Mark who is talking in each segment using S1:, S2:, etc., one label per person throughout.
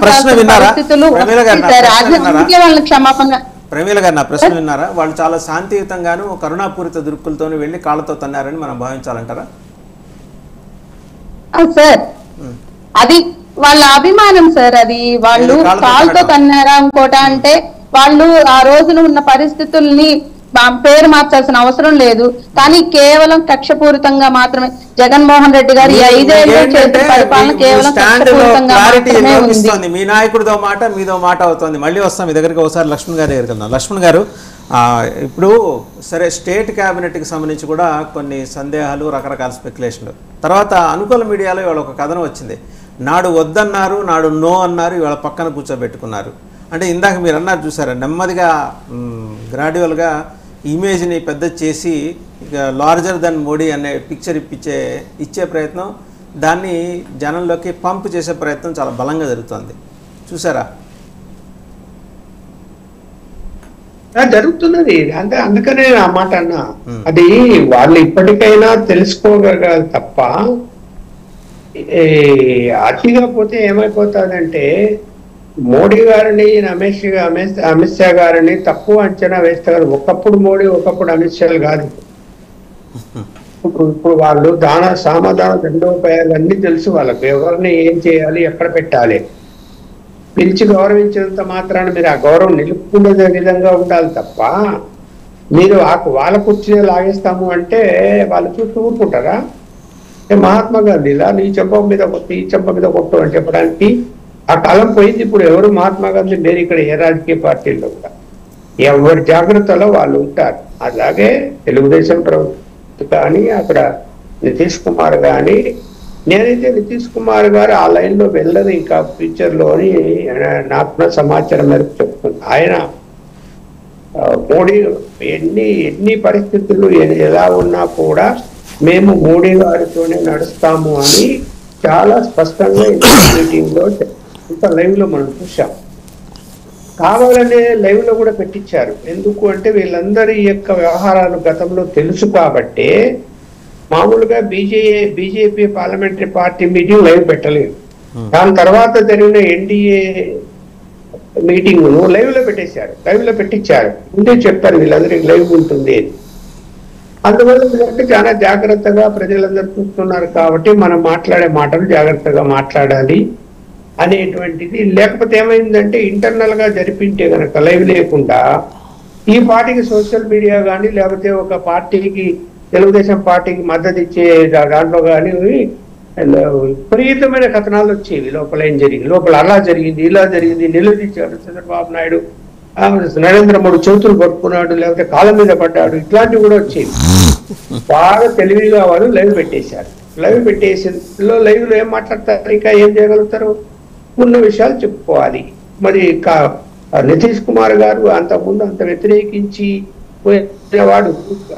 S1: పరిస్థితులు వాళ్ళని క్షమాపణ.
S2: ప్రమీల గారు నా ప్రశ్న విన్నారా? వాళ్ళు చాలా శాంతియుతంగాను కరుణాపూరిత దురుకులతో వెళ్ళి కాళ్ళతో తన్నారని మనం భావించాలంటారా?
S1: సార్ అది వాళ్ళ అభిమానం సార్. అది వాళ్ళు కాళ్ళతో తన్నారా ఇంకోట అంటే వాళ్ళు ఆ రోజున ఉన్న పరిస్థితుల్ని పేరు మార్చాల్సిన అవసరం లేదు. కానీ కేవలం కక్షపూరితంగా మాత్రమే జగన్మోహన్ రెడ్డి గారు 5 ఏళ్ళు చేసిన పరిపాలన కేవలం కక్షపూరితంగా మాత్రమే ఉంది.
S2: మీ నాయకుడితో మాట మీదో మాట అవుతుంది. మళ్ళీ వస్తాం మీ దగ్గరికి. ఒకసారి లక్ష్మణ్ గారి దగ్గరికి వెళ్దాం. లక్ష్మణ్ గారు, ఇప్పుడు సరే స్టేట్ క్యాబినెట్కి సంబంధించి కూడా కొన్ని సందేహాలు, రకరకాల స్పెక్యులేషన్లు, తర్వాత అనుకూల మీడియాలో ఇవాళ ఒక కథనం వచ్చింది. నాడు వద్దన్నారు, నాడు నో అన్నారు, ఇవాళ పక్కన కూర్చోబెట్టుకున్నారు. అంటే ఇందాక మీరు అన్నారు చూసారా, నెమ్మదిగా గ్రాడ్యువల్గా ఇమేజ్ని పెద్ద చేసి ఇక లార్జర్ దెన్ మోడీ అనే పిక్చర్ ఇచ్చే ప్రయత్నం, దాన్ని జనంలోకి పంప్ చేసే ప్రయత్నం చాలా బలంగా జరుగుతుంది. చూసారా?
S3: జరుగుతున్నది. అంటే అందుకనే ఆ మాట అన్నా. అది వాళ్ళు ఇప్పటికైనా తెలుసుకోగలగాలి తప్ప అతిగా పోతే ఏమైపోతుందంటే మోడీ గారిని అమిత్ షా గారిని తక్కువ అంచనా వేస్తే కాదు. ఒకప్పుడు మోడీ ఒకప్పుడు అమిత్ షాలు కాదు. ఇప్పుడు వాళ్ళు సామధాన దండోపాయాలు అన్ని తెలుసు వాళ్ళకు. ఎవరిని ఏం చేయాలి, ఎక్కడ పెట్టాలి. పిలిచి గౌరవించినంత మాత్రాన మీరు ఆ గౌరవం నిలుపుకునే విధంగా ఉండాలి తప్ప మీరు వాళ్ళ కూర్చునే లాగేస్తాము అంటే వాళ్ళు చూస్తూ ఊరుకుంటారా? మహాత్మా గాంధీ ఇలా నీ చెంప మీద కొట్టు, ఈ చెంప మీద కొట్టు అని చెప్పడానికి ఆ కాలం పోయింది. ఇప్పుడు ఎవరు మహాత్మా గాంధీ లేరు ఇక్కడ ఏ రాజకీయ పార్టీల్లో కూడా. ఎవరి జాగ్రత్తలో వాళ్ళు ఉంటారు. అలాగే తెలుగుదేశం ప్రభుత్వం కానీ అక్కడ నితీష్ కుమార్ కానీ, నేనైతే నితీష్ కుమార్ గారు ఆ లైన్లో వెళ్ళదు ఇంకా ఫ్యూచర్లో అని నాకున్న సమాచారం మేరకు చెప్తుంది. ఆయన మోడీ ఎన్ని పరిస్థితులు ఎలా ఉన్నా కూడా మేము మోడీ గారితోనే నడుస్తాము అని చాలా స్పష్టంగా మీటింగ్ లో ఇంత లైవ్ లో మనం చూసాం. కావాలనే లైవ్ లో కూడా పెట్టించారు. ఎందుకు అంటే వీళ్ళందరి యొక్క వ్యవహారాలు గతంలో తెలుసు కాబట్టి. మామూలుగా BJP parliamentary party meeting live పెట్టలేదు. దాని తర్వాత జరిగిన ఎన్డీఏ మీటింగ్ ను లైవ్ లో పెట్టేశారు. లైవ్ లో పెట్టించారు. ముందే చెప్పారు వీళ్ళందరికీ లైవ్ ఉంటుంది. అందువల్ల చాలా జాగ్రత్తగా ప్రజలందరూ చూస్తున్నారు కాబట్టి మనం మాట్లాడే మాటలు జాగ్రత్తగా మాట్లాడాలి అనేటువంటిది. లేకపోతే ఏమైందంటే ఇంటర్నల్ గా జరిపింటే కనుక లైవ్ లేకుండా ఈ పార్టీకి సోషల్ మీడియా కానీ లేకపోతే ఒక పార్టీకి తెలుగుదేశం పార్టీకి మద్దతు ఇచ్చే దాంట్లో కానీ విపరీతమైన కథనాలు వచ్చేవి. లోపల ఏం జరిగింది, లోపల అలా జరిగింది, ఇలా జరిగింది, నిలదీశాడు చంద్రబాబు నాయుడు, నరేంద్ర మోడీ చేతులు పట్టుకున్నాడు, లేకపోతే కాళ్ళ మీద పడ్డాడు, ఇట్లాంటివి కూడా వచ్చేవి. బాగా తెలివిగా వాళ్ళు లైవ్ పెట్టేశారు. లైవ్ పెట్టేసి లైవ్ లో ఏం మాట్లాడతారు, ఇంకా ఏం చేయగలుగుతారు? ఉన్న విషయాలు చెప్పుకోవాలి. మరి నితీష్ కుమార్ గారు అంతకుముందు అంత వ్యతిరేకించి వాడు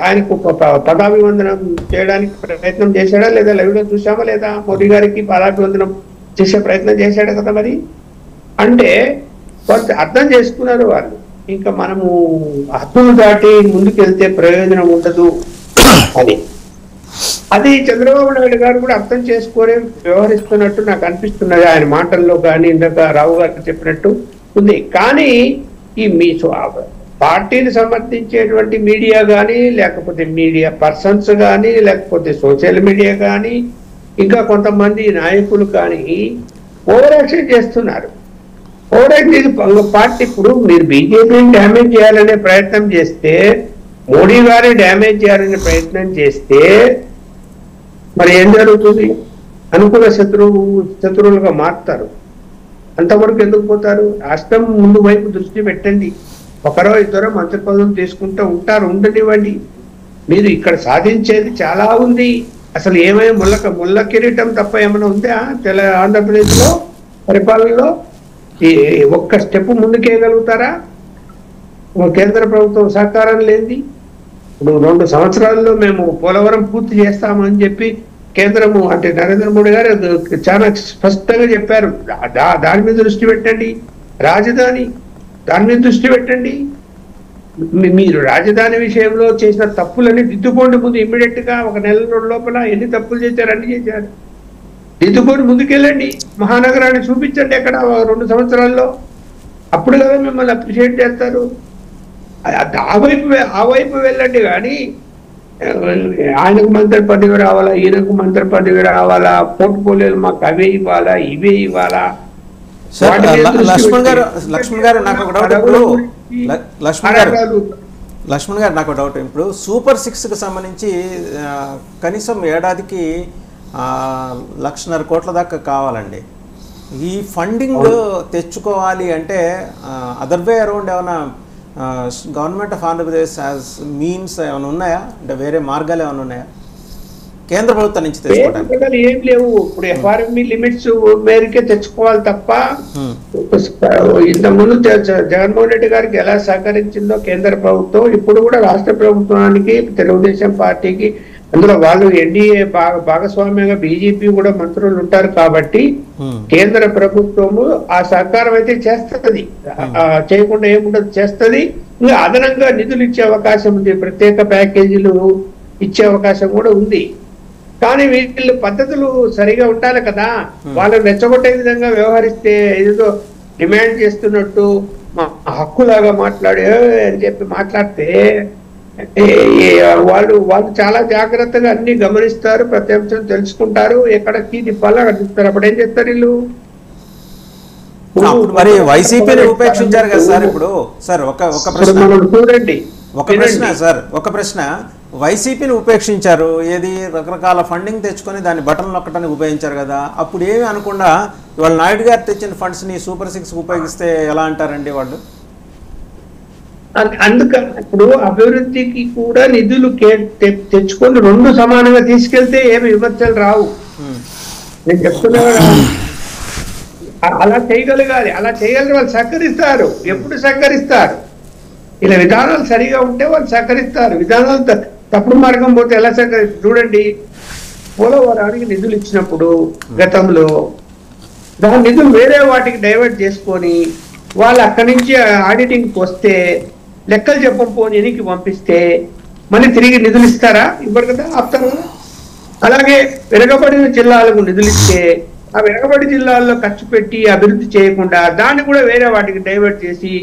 S3: ఆయనకు పదాభివందనం చేయడానికి ప్రయత్నం చేశాడా లేదా? లైవ్ లో చూసామా లేదా? మోడీ గారికి పదాభివందనం చేసే ప్రయత్నం చేశాడు కదా. మరి అంటే వాళ్ళు అర్థం చేసుకున్నారు వాళ్ళు. ఇంకా మనము హద్దులు దాటి ముందుకెళ్తే ప్రయోజనం ఉండదు అని. అది చంద్రబాబు నాయుడు గారు కూడా అర్థం చేసుకొని వ్యవహరిస్తున్నట్టు నాకు అనిపిస్తున్నది. ఆయన మాటల్లో కానీ ఇందాక రావు గారికి చెప్పినట్టు ఉంది. కానీ ఈ మీ పార్టీని సమర్థించేటువంటి మీడియా కానీ లేకపోతే మీడియా పర్సన్స్ కానీ లేకపోతే సోషల్ మీడియా కానీ ఇంకా కొంతమంది నాయకులు కానీ ఓవర్ యాక్షన్ చేస్తున్నారు. ఓవర్ యాక్షన్ పార్టీ ఇప్పుడు మీరు బీజేపీని డ్యామేజ్ చేయాలనే ప్రయత్నం చేస్తే, మోడీ గారిని డ్యామేజ్ చేయాలనే ప్రయత్నం చేస్తే మరి ఏం జరుగుతుంది? అనుకూల శత్రువులుగా మారుతారు. అంతవరకు ఎందుకు పోతారు? రాష్ట్రం ముందు వైపు దృష్టి పెట్టండి. ఒకరో ఇద్దరో మంత్రి పదవులు తీసుకుంటూ ఉంటారు, ఉండనివ్వండి. మీరు ఇక్కడ సాధించేది చాలా ఉంది. అసలు ఏమైనా ముళ్ళ కిరీటం తప్ప ఏమైనా ఉందా ఆంధ్రప్రదేశ్ లో పరిపాలనలో? ఒక్క స్టెప్ ముందుకేయగలుగుతారా? కేంద్ర ప్రభుత్వం సహకారం లేనిది. ఇప్పుడు 2 సంవత్సరాల్లో మేము పోలవరం పూర్తి చేస్తామని చెప్పి కేంద్రము అంటే నరేంద్ర మోడీ గారు చాలా స్పష్టంగా చెప్పారు. దాని మీద దృష్టి పెట్టండి. రాజధాని దాని మీద దృష్టి పెట్టండి. మీరు రాజధాని విషయంలో చేసిన తప్పులన్నీ దిద్దుకోండి ముందు. ఇమ్మీడియట్ గా 1 నెల లోపల ఎన్ని తప్పులు చేశారు అన్ని చేశారు. దిద్దుకొని ముందుకెళ్ళండి, మహానగరాన్ని చూపించండి ఎక్కడ 2 సంవత్సరాల్లో. అప్పుడు కదా మిమ్మల్ని అప్రిషియేట్ చేస్తారు. ఆ వైపు వెళ్ళండి. కానీ ఆయనకు మంత్రి పదవి రావాలా, ఈయనకు మంత్రి పదవి రావాలా, పోర్ట్ఫోలియోలు మాకు అవే ఇవ్వాలా, ఇవే ఇవ్వాలా.
S2: లక్ష్మణ్ గారు నాకు ఒక డౌట్ ఇప్పుడు లక్ష్మణ్ గారు నాకు డౌట్ ఇప్పుడు సూపర్ 6కి సంబంధించి కనీసం ఏడాదికి 1,50,000 కోట్ల దాకా కావాలండి. ఈ ఫండింగ్ తెచ్చుకోవాలి అంటే అదర్ వే అరౌండ్ ఏమైనా government of Andhra Pradesh as means ఏమైనా ఉన్నాయా, అంటే వేరే మార్గాలు ఏమైనా ఉన్నాయా కేంద్ర ప్రభుత్వం నుంచి తెచ్చుకోవడానికి?
S3: ఏం లేవు. ఇప్పుడు ఎఫ్ఆర్ఎంఈ లిమిట్స్ మేరకే తెచ్చుకోవాలి తప్ప, ఇంతకుముందు జగన్మోహన్ రెడ్డి గారికి ఎలా సహకరించిందో కేంద్ర ప్రభుత్వం, ఇప్పుడు కూడా రాష్ట్ర ప్రభుత్వానికి, తెలుగుదేశం పార్టీకి, అందులో వాళ్ళు ఎన్డీఏ భాగస్వామ్యంగా బీజేపీ కూడా మంత్రులు ఉంటారు కాబట్టి కేంద్ర ప్రభుత్వము ఆ సహకారం అయితే చేస్తుంది, చేయకుండా ఏముండదు, చేస్తుంది. ఇంకా అదనంగా నిధులు ఇచ్చే అవకాశం ఉంది, ప్రత్యేక ప్యాకేజీలు ఇచ్చే అవకాశం కూడా ఉంది. కానీ వీళ్ళు పద్ధతులు సరిగా ఉండాలి కదా. వాళ్ళని రెచ్చగొట్టే విధంగా వ్యవహరిస్తే, ఏదో డిమాండ్ చేస్తున్నట్టు మా హక్కులాగా మాట్లాడే అని చెప్పి మాట్లాడితే వాళ్ళు చాలా జాగ్రత్తగా అన్ని గమనిస్తారు, ప్రతి అంశం తెలుసుకుంటారు, ఎక్కడ కీ తిప్పాలో అక్కడ తిప్పుతారు. అప్పుడు ఏం చేస్తారు వీళ్ళు?
S2: మరి వైసీపీని ఉపేక్షించారు కదా సార్. ఇప్పుడు సార్ ఒక ప్రశ్న
S3: చూడండి,
S2: ఒక ప్రశ్న వైసీపీని ఉపేక్షించారు, ఏది రకరకాల ఫండింగ్ తెచ్చుకొని దాన్ని బటన్ నొక్కడానికి ఉపయోగించారు కదా. అప్పుడు ఏమి అనకుండా ఇవాళ నాయుడు గారు తెచ్చిన ఫండ్స్ ని సూపర్ 6 ఉపయోగిస్తే ఎలా అంటారండి వాళ్ళు?
S3: అందుకని ఇప్పుడు అభివృద్ధికి కూడా నిధులు తెచ్చుకొని 2 సమానంగా తీసుకెళ్తే ఏమి విమర్శలు రావు. నేను చెప్తున్నా అలా చేయగలగాలి. అలా చేయగలిగిన వాళ్ళు సహకరిస్తారు. ఎప్పుడు సహకరిస్తారు? ఇలా విధానాలు సరిగా ఉంటే వాళ్ళు సహకరిస్తారు. విధానాలు తప్పుడు మార్గం పోతే ఎలా సహకరిస్తారు? చూడండి, పోలవరానికి నిధులు ఇచ్చినప్పుడు గతంలో దాని నిధులు వేరే వాటికి డైవర్ట్ చేసుకొని వాళ్ళు అక్కడి నుంచి ఆడిటింగ్కి వస్తే లెక్కలు చెప్పకపోని ఎనికి పంపిస్తే మళ్ళీ తిరిగి నిధులు ఇస్తారా? ఇవ్వరు కదా, ఆపుతారు కదా. అలాగే వెనుకబడిన జిల్లాలకు నిధులు ఇస్తే ఆ వెనుకబడి జిల్లాల్లో ఖర్చు పెట్టి అభివృద్ధి చేయకుండా దాన్ని కూడా వేరే వాటికి డైవర్ట్ చేసి,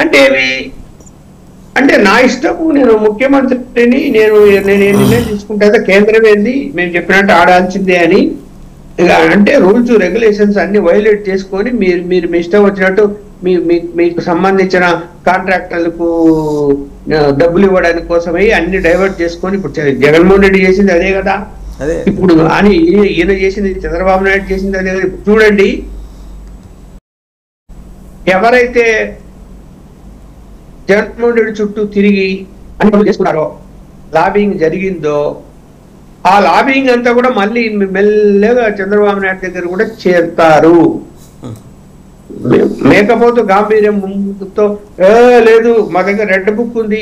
S3: అంటే నా ఇష్టము, నేను ముఖ్యమంత్రిని, నేను నిర్ణయం తీసుకుంటే కేంద్రం ఏంది మేము చెప్పినట్టు ఆడాల్సిందే అని అంటే రూల్స్ రెగ్యులేషన్స్ అన్ని వైలేట్ చేసుకొని మీరు మీ ఇష్టం వచ్చినట్టు మీకు సంబంధించిన కాంట్రాక్టర్లకు డబ్బులు ఇవ్వడానికి కోసమే అన్ని డైవర్ట్ చేసుకొని ఇప్పుడు జగన్మోహన్ రెడ్డి చేసింది అదే కదా. ఇప్పుడు అని ఈయన చేసింది, చంద్రబాబు నాయుడు చేసింది అదే కదా. ఇప్పుడు చూడండి, ఎవరైతే జగన్మోహన్ రెడ్డి చుట్టూ తిరిగి అన్ని చేసుకున్నారో, లాబింగ్ జరిగిందో, ఆ లాబింగ్ అంతా కూడా మళ్ళీ మెల్లగా చంద్రబాబు నాయుడు దగ్గర కూడా చేరుతారు. మేకపోతూ గాంభీర్యం ముందుతో లేదు మా దగ్గర రెడ్ బుక్ ఉంది,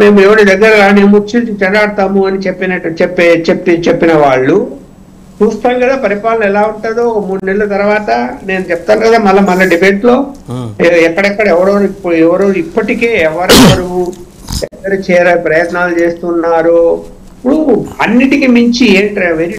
S3: మేము ఎవరి దగ్గర ముచ్చి చెడాడతాము అని చెప్పిన వాళ్ళు చూస్తాం కదా పరిపాలన ఎలా ఉంటుందో. 3 నెలల తర్వాత నేను చెప్తాను కదా మళ్ళీ డిబేట్ లో ఎక్కడెక్కడ ఎవరో ఇప్పటికే ఎవరెవరు ఎక్కడ చేరే ప్రయత్నాలు చేస్తున్నారు. ఇప్పుడు అన్నిటికీ మించి ఏంట్రా వెరీ